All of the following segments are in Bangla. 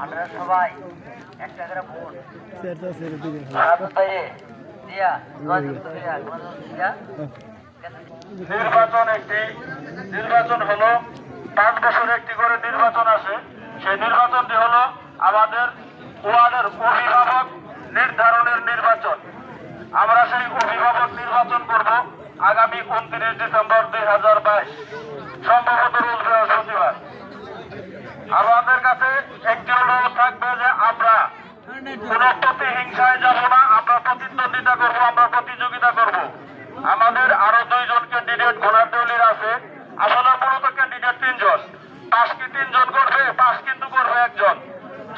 আমরা সবাই একটা করে ভোট নির্বাচন হলো 5 বছরে একটি করে নির্বাচন আসে। সেই নির্বাচনটি হলো আমাদের ওয়ার্ডের অভিভাবক নির্ধারণের নির্বাচন। আমরা সেই অভিভাবক নির্বাচন করব আগামী 29 ডিসেম্বর 2022 সম্ভবত রোজ বৃহস্পতিবার। আমাদের কাছে একটি অনুরোধ থাকবে যে আমরা কোন প্রতিহিংসায় যাব না, আমরা প্রতিদ্বন্দ্বিতা করব, আমরা প্রতিযোগিতা করব। আমাদের আরো 2 জন ক্যান্ডিডেট ঘোড়াটলির আছে। আসলে মূলত ক্যান্ডিডেট 3 জন, পাশ কি 3 জন করবে, পাশ কিন্তু করবে একজন।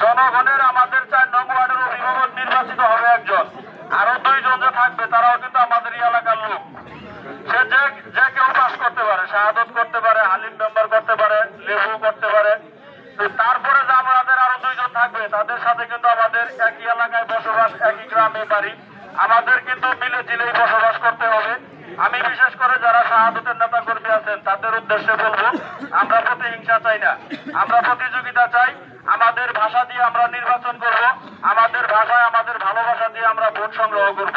জনগণের আমাদের 4 নং ওয়ার্ডের অভিভাবক নির্বাচিত হবে একজন। আরো 2 জন যে থাকবে তারাও কিন্তু আমাদের এলাকার লোক। সে যে কেউ পাস করতে পারে, শাহাদত করতে পারে, আলিম মেম্বার করতে পারে, লেবু করতে পারে। তারপরে যে আমাদের আরো 2 জন থাকবে তাদের সাথে কিন্তু আমাদের একই এলাকায় বসবাস, একই গ্রামে বাড়ি। আমাদের কিন্তু মিলে ঝিলেই বসবাস করতে হবে। আমি বিশেষ করে যারা শাহাদতের নেতা কর্মী আছেন তাদের উদ্দেশ্যে বলবো, আমরা প্রতিহিংসা চাই না, আমরা প্রতিযোগিতা চাই। আমাদের ভাষা দিয়ে আমরা নির্বাচন করব, আমাদের ভাষায় আমাদের ভালোবাসা দিয়ে আমরা ভোট সংগ্রহ করব।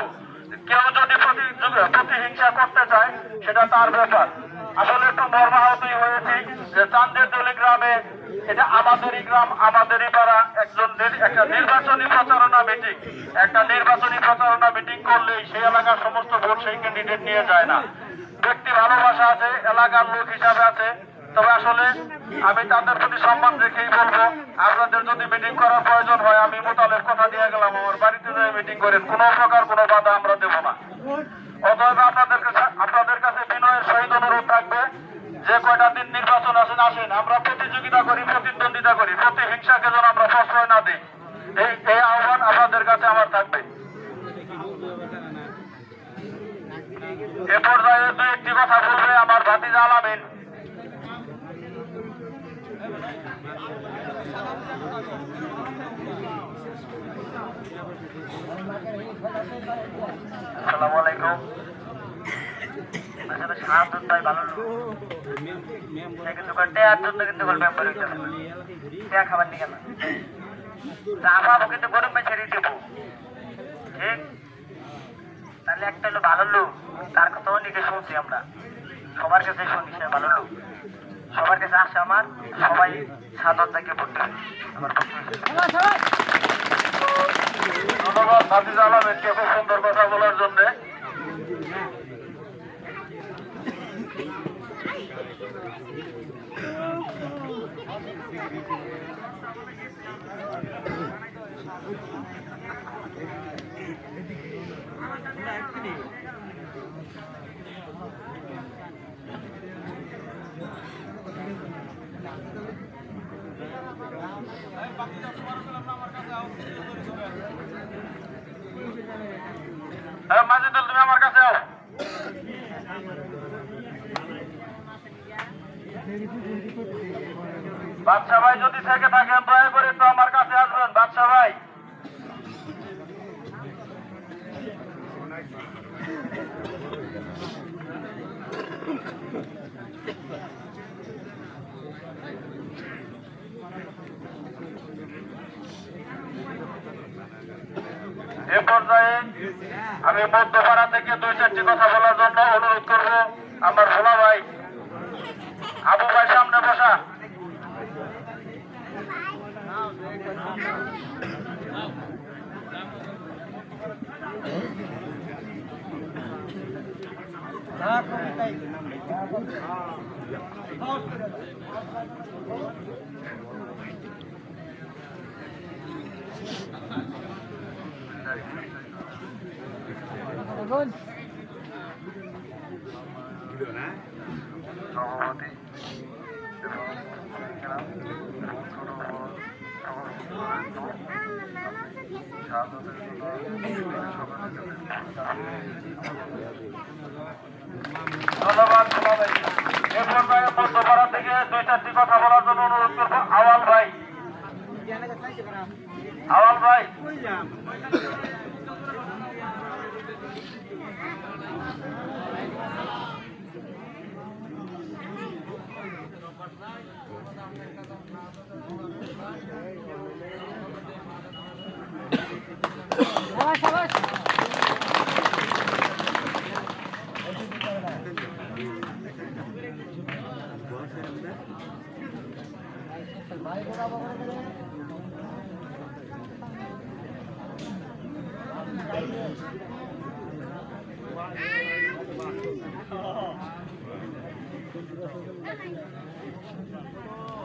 কেউ যদি প্রতিহিংসা করতে চায় সেটা তার ব্যাপার। আসলে একটু মর্মাহতই হয়েছি যে চান্দের দলি গ্রামে, এটা আমাদেরই গ্রাম, আমাদেরই পাড়া, একটা নির্বাচনী প্রচারণা মিটিং করলেই সেই এলাকার সমস্ত ভোট সেই ক্যান্ডিডেট নিয়ে যায় না। ব্যক্তি ভালোবাসা আছে, এলাকার লোক হিসাবে আছে। তবে আসলে আমি তাদের প্রতি সম্মান রেখেই বলবো, আপনাদের যদি মিটিং করার প্রয়োজন হয়, আমি মোতালেব কথা দিয়ে গেলাম, আমার বাড়িতে যেয়ে মিটিং করেন, কোনো প্রকার কোনো বাধা আমরা দেব না। অতএব আপনাদের কাছে বিনয়ের সহিত অনুরোধ থাকবে, যে কয়টা দিন নির্বাচন আসেন, আমরা প্রতিযোগিতা করি, প্রতিদ্বন্দ্বিতা করি, প্রতিহিংসাকে যেন আমরা প্রশ্রয় না দিই। এই আহ্বান আপনাদের কাছে আমার থাকবে। এ পর্যায়ে 2-1টি কথা বলবে আমার ভাতিজা আলামিন। আসসালামু আলাইকুম। আসলে শাহাদত ভাই ভালো লোক, সে কিন্তু টেয়ার জন্য কিন্তু মেম্বার হইতে হবে, টেয়া খাবার নিয়ে গেল চাপাবো কিন্তু গরম পাই ছেড়ে দেবো, ঠিক? তাহলে একটা হলো ভালো লোক, তার কথা অনেকে শুনছি, আমরা সবার কাছে শুনি সে ভালো লোক, সবার কাছে আসে, আমার সবাই সাধন থেকে ভোট দেবে। আমার ধন্যবাদ ভাতিজা আলামিনকে খুব সুন্দর কথা বলার জন্য। মাজিদুল, তুমি আমার কাছে আও। বাদশা ভাই যদি থেকে থাকেন দয়া করে তো আমার কাছে আসবেন, বাদশা ভাই। এ পর্যায়ে আমি মধ্যপাড়া থেকে 2-4টি কথা বলার জন্য অনুরোধ করব আমার ভোলা ভাই আবু ভাই, সামনে বসা। সভাপতি ধন্যবাদ। এ পর্যায়ে মধ্যপাড়া থেকে 2-4টি কথা বলার জন্য অনুরোধ করবো আওয়াল ভাই। আওয়াল ভাই,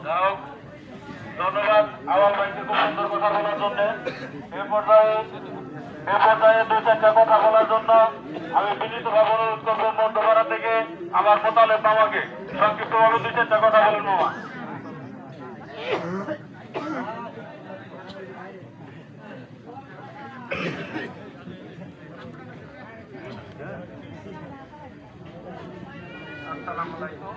যাও, ধন্যবাদ আওয়াল ভাইকে খুব সুন্দর কথা বলার জন্য। এ পর্যায়ে দু চারটা কথা বলার জন্য আমি বিনীতভাবে অনুরোধ করবো মধ্যপাড়া থেকে আমার মোতালেব মামাকে সংক্ষিপ্তভাবে দু চারটা কথা বলেন মামা। আসসালামু আলাইকুম।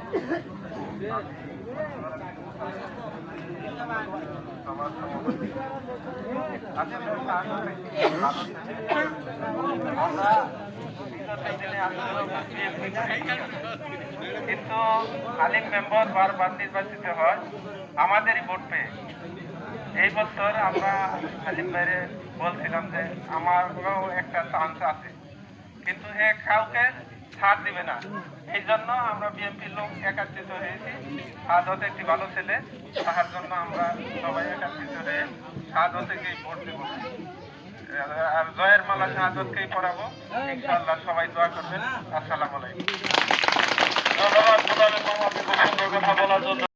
কিন্তু আলিম মেম্বার বারবার নির্বাচিত হয় আমাদেরই ভোট পেয়ে। এই বছর আমরা আলিম ভাইরে বলছিলাম যে আমারও একটা চান্স আছে, কিন্তু হে কাউকে ছাড় দিবে না। এই জন্য আমরা বিএনপির লোক একত্রিত হয়েছি। সাদত একটি ভালো ছেলে, তাহার জন্য আমরা সবাই একত্রিত হয়ে সাদতকেই ভোট দেব আর জয়ের মালা সাদতকেই পড়াবো। ইনশাআল্লাহ সবাই দোয়া করবেন। আসসালামু আলাইকুম। ধন্যবাদ মোতালেব মামাকে খুব সুন্দর কথা বলার জন্য।